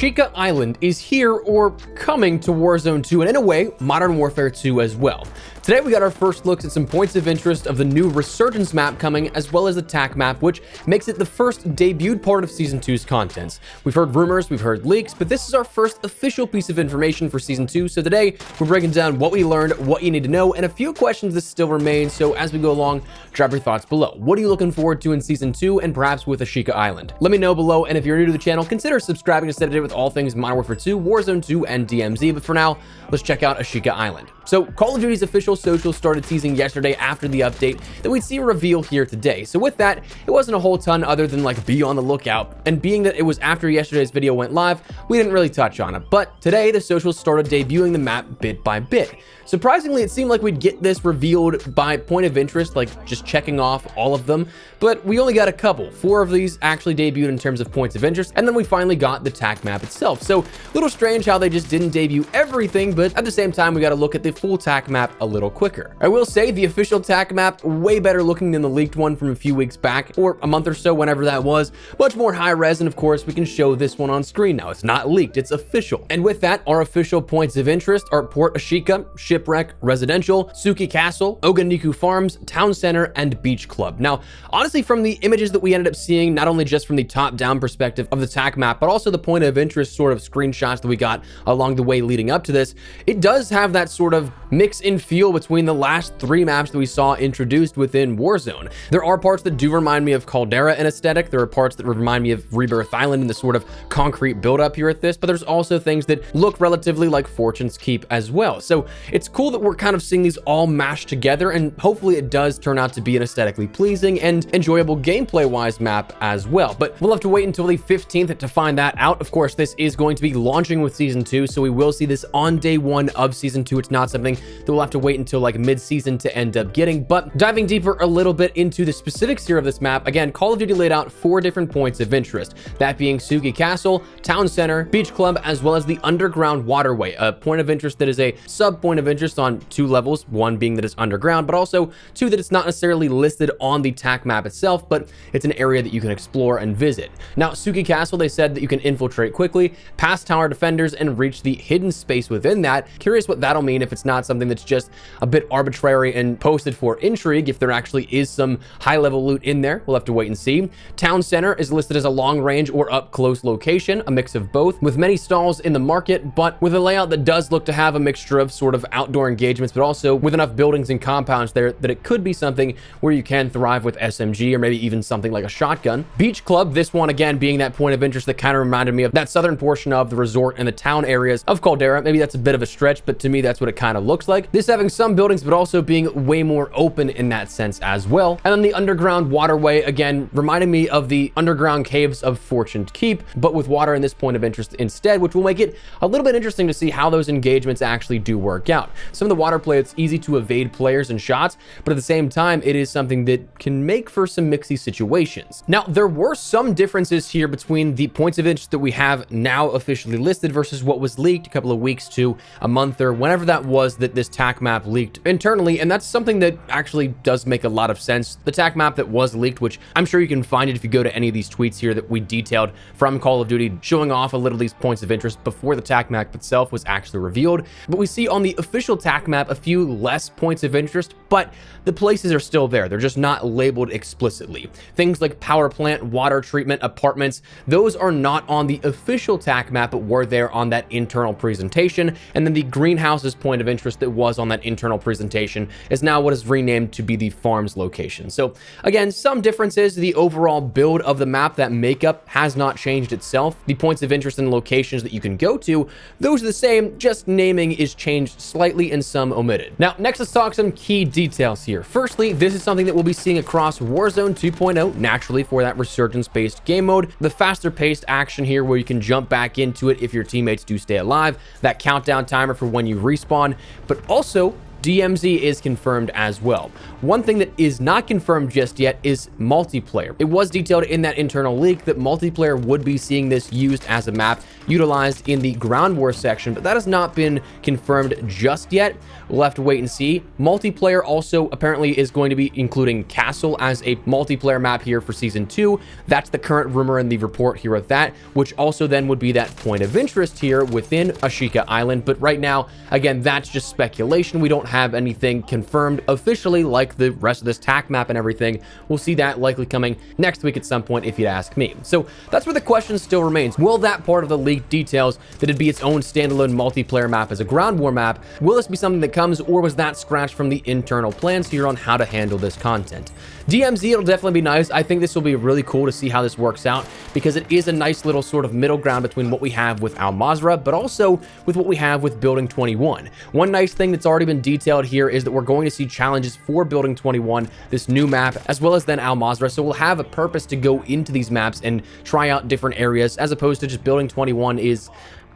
Ashika Island is here or coming to Warzone 2, and in a way, Modern Warfare 2 as well. Today we got our first looks at some points of interest of the new Resurgence map coming, as well as the TAC map, which makes it the first debuted part of Season 2's contents. We've heard rumors, we've heard leaks, but this is our first official piece of information for Season 2, so today we're breaking down what we learned, what you need to know, and a few questions that still remain, so as we go along, drop your thoughts below. What are you looking forward to in Season 2, and perhaps with Ashika Island? Let me know below, and if you're new to the channel, consider subscribing to stay updated with all things Modern Warfare 2, Warzone 2, and DMZ, but for now, let's check out Ashika Island. So, Call of Duty's official socials started teasing yesterday after the update that we'd see a reveal here today. So with that, it wasn't a whole ton other than like be on the lookout. And being that it was after yesterday's video went live, we didn't really touch on it. But today, the socials started debuting the map bit by bit. Surprisingly, it seemed like we'd get this revealed by point of interest, like just checking off all of them, but we only got a couple. 4 of these actually debuted in terms of points of interest, and then we finally got the TAC map itself. So, a little strange how they just didn't debut everything, but at the same time, we got to look at the full TAC map a little quicker. I will say the official TAC map, way better looking than the leaked one from a few weeks back, or a month or so, whenever that was. Much more high res, and of course, we can show this one on screen now. It's not leaked, it's official. And with that, our official points of interest are Port Ashika, Shipwreck, Residential, Suki Castle, Oganiku Farms, Town Center, and Beach Club. Now, honestly, from the images that we ended up seeing, not only just from the top-down perspective of the TAC map, but also the point of interest sort of screenshots that we got along the way leading up to this, it does have that sort of mix in feel between the last 3 maps that we saw introduced within Warzone. There are parts that do remind me of Caldera in aesthetic. There are parts that remind me of Rebirth Island and the sort of concrete build-up here at this, but there's also things that look relatively like Fortune's Keep as well. So it's cool that we're kind of seeing these all mashed together, and hopefully it does turn out to be an aesthetically pleasing and enjoyable gameplay-wise map as well. But we'll have to wait until the 15th to find that out. Of course, this is going to be launching with Season 2, so we will see this on day 1 of Season 2. It's not something that we'll have to wait until like mid-season to end up getting. But diving deeper a little bit into the specifics here of this map, again, Call of Duty laid out 4 different points of interest, that being Suki Castle, Town Center, Beach Club, as well as the Underground Waterway, a point of interest that is a sub-point of interest on 2 levels, 1 being that it's underground, but also 2 that it's not necessarily listed on the TAC map itself, but it's an area that you can explore and visit. Now, Suki Castle, they said that you can infiltrate quickly, pass tower defenders, and reach the hidden space within that. Curious what that'll mean if it's not something that's just a bit arbitrary and posted for intrigue, if there actually is some high-level loot in there. We'll have to wait and see. Town Center is listed as a long-range or up-close location, a mix of both, with many stalls in the market, but with a layout that does look to have a mixture of sort of outdoor engagements, but also with enough buildings and compounds there that it could be something where you can thrive with SMG or maybe even something like a shotgun. Beach Club, this one again being that point of interest that kind of reminded me of that southern portion of the resort and the town areas of Caldera. Maybe that's a bit of a stretch, but to me that's what it kind of looks like. This having some buildings, but also being way more open in that sense as well. And then the Underground Waterway, again, reminding me of the underground caves of Fortune's Keep, but with water in this point of interest instead, which will make it a little bit interesting to see how those engagements actually do work out. Some of the water play, it's easy to evade players and shots, but at the same time, it is something that can make for some mixy situations. Now, there were some differences here between the points of interest that we have now officially listed versus what was leaked a couple of weeks to a month or whenever that was that this TAC map leaked internally, and that's something that actually does make a lot of sense. The TAC map that was leaked, which I'm sure you can find it if you go to any of these tweets here that we detailed from Call of Duty, showing off a little of these points of interest before the TAC map itself was actually revealed. But we see on the official TAC map a few less points of interest, but the places are still there. They're just not labeled explicitly. Things like power plant, water treatment, apartments, those are not on the official TAC map, but were there on that internal presentation. And then the greenhouse's point of interest that was on that internal presentation is now what is renamed to be the farms location. So again, some differences. The overall build of the map, that makeup has not changed itself. The points of interest and locations that you can go to, those are the same, just naming is changed slightly and some omitted. Now, next let's talk some key details here. Firstly, this is something that we'll be seeing across Warzone 2.0, naturally for that Resurgence-based game mode. The faster-paced action here where you can jump back into it if your teammates do stay alive, that countdown timer for when you respawn, but also DMZ is confirmed as well. One thing that is not confirmed just yet is multiplayer. It was detailed in that internal leak that multiplayer would be seeing this used as a map utilized in the ground war section, but that has not been confirmed just yet. We'll have to wait and see. Multiplayer also apparently is going to be including Castle as a multiplayer map here for Season 2. That's the current rumor in the report here of that, which also then would be that point of interest here within Ashika Island. But right now, again, that's just speculation. We don't have anything confirmed officially like the rest of this TAC map and everything. We'll see that likely coming next week at some point if you'd ask me. So that's where the question still remains. Will that part of the leaked details that it'd be its own standalone multiplayer map as a ground war map, will this be something that comes, or was that scratched from the internal plans here on how to handle this content? DMZ, it'll definitely be nice. I think this will be really cool to see how this works out, because it is a nice little sort of middle ground between what we have with Al Mazrah, but also with what we have with Building 21. One nice thing that's already been detailed here is that we're going to see challenges for Building 21, this new map, as well as then Al Mazrah. So we'll have a purpose to go into these maps and try out different areas, as opposed to just Building 21 is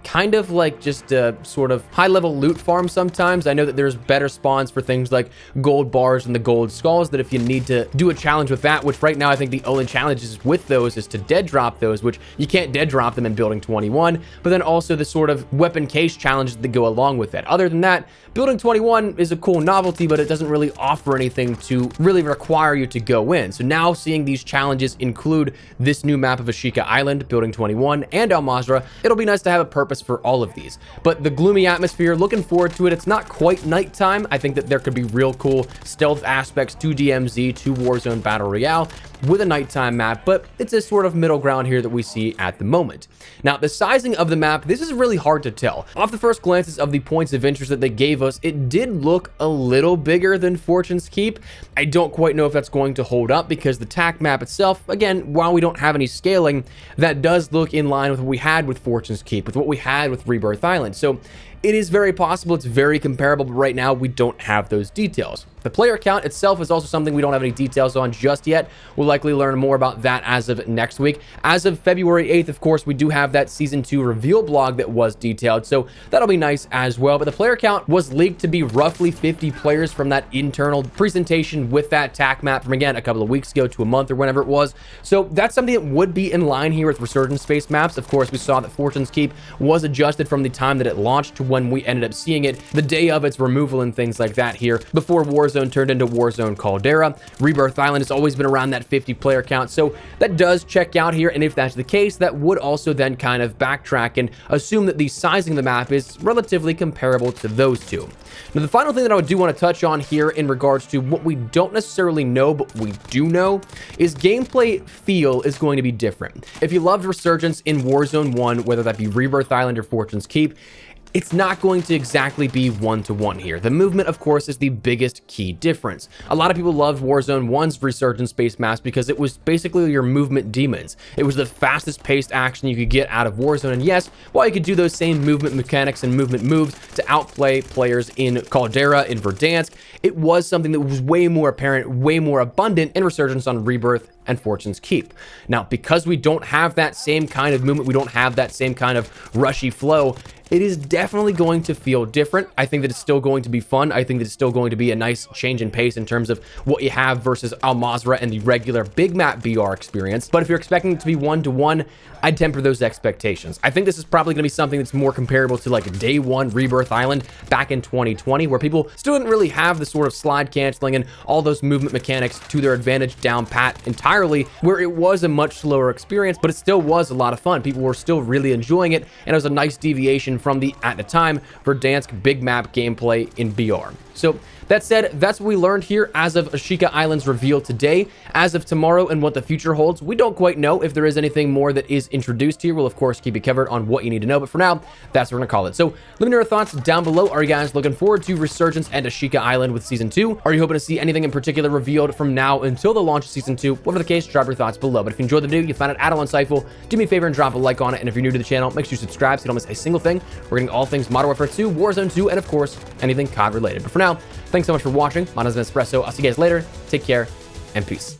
kind of like just a sort of high-level loot farm sometimes. I know that there's better spawns for things like gold bars and the gold skulls, that if you need to do a challenge with that, which right now I think the only challenges with those is to dead drop those, which you can't dead drop them in Building 21, but then also the sort of weapon case challenges that go along with it. Other than that, Building 21 is a cool novelty, but it doesn't really offer anything to really require you to go in. So now seeing these challenges include this new map of Ashika Island, Building 21, and Al Mazrah, it'll be nice to have a purpose for all of these. But the gloomy atmosphere, looking forward to it. It's not quite nighttime. I think that there could be real cool stealth aspects to DMZ, to Warzone Battle Royale with a nighttime map, but it's a sort of middle ground here that we see at the moment. Now, the sizing of the map, this is really hard to tell. Off the first glances of the points of interest that they gave us, it did look a little bigger than Fortune's Keep. I don't quite know if that's going to hold up, because the TAC map itself, again, while we don't have any scaling, that does look in line with what we had with Fortune's Keep, with what we had with Rebirth Island. So it is very possible, it's very comparable, but right now we don't have those details. The player count itself is also something we don't have any details on just yet. We'll likely learn more about that as of next week. As of February 8th, of course, we do have that Season 2 reveal blog that was detailed, so that'll be nice as well. But the player count was leaked to be roughly 50 players from that internal presentation with that TAC map from, again, a couple of weeks ago to a month or whenever it was. So that's something that would be in line here with Resurgence space maps. Of course, we saw that Fortune's Keep was adjusted from the time that it launched to when we ended up seeing it the day of its removal and things like that here before Warzone turned into Warzone Caldera. Rebirth Island has always been around that 50 player count, so that does check out here. And if that's the case, that would also then kind of backtrack and assume that the sizing of the map is relatively comparable to those two. Now, the final thing that I do want to touch on here in regards to what we don't necessarily know, but we do know, is gameplay feel is going to be different. If you loved Resurgence in Warzone 1, whether that be Rebirth Island or Fortune's Keep, it's not going to exactly be one-to-one here. The movement, of course, is the biggest key difference. A lot of people loved Warzone 1's Resurgence space maps because it was basically your movement demons. It was the fastest paced action you could get out of Warzone, and yes, while you could do those same movement mechanics and movement moves to outplay players in Caldera, in Verdansk, it was something that was way more apparent, way more abundant in Resurgence on Rebirth and Fortune's Keep. Now, because we don't have that same kind of movement, we don't have that same kind of rushy flow, it is definitely going to feel different. I think that it's still going to be fun. I think that it's still going to be a nice change in pace in terms of what you have versus Al Mazrah and the regular big map BR experience. But if you're expecting it to be one-to-one, I'd temper those expectations. I think this is probably going to be something that's more comparable to like day one Rebirth Island back in 2020, where people still didn't really have the sort of slide canceling and all those movement mechanics to their advantage down pat entirely, where it was a much slower experience, but it still was a lot of fun. People were still really enjoying it, and it was a nice deviation from the, at the time, Verdansk big map gameplay in BR. So that said, that's what we learned here as of Ashika Island's reveal today. As of tomorrow and what the future holds, we don't quite know. If there is anything more that is introduced here, we'll of course keep you covered on what you need to know. But for now, that's what we're gonna call it. So let me know your thoughts down below. Are you guys looking forward to Resurgence and Ashika Island with Season 2? Are you hoping to see anything in particular revealed from now until the launch of Season 2? Whatever the case, drop your thoughts below. But if you enjoyed the video, you found it at all insightful, do me a favor and drop a like on it. And if you're new to the channel, make sure you subscribe so you don't miss a single thing. We're getting all things Modern Warfare 2, Warzone 2, and of course, anything COD related. But for now, thanks so much for watching. My name has been Espresso. I'll see you guys later. Take care and peace.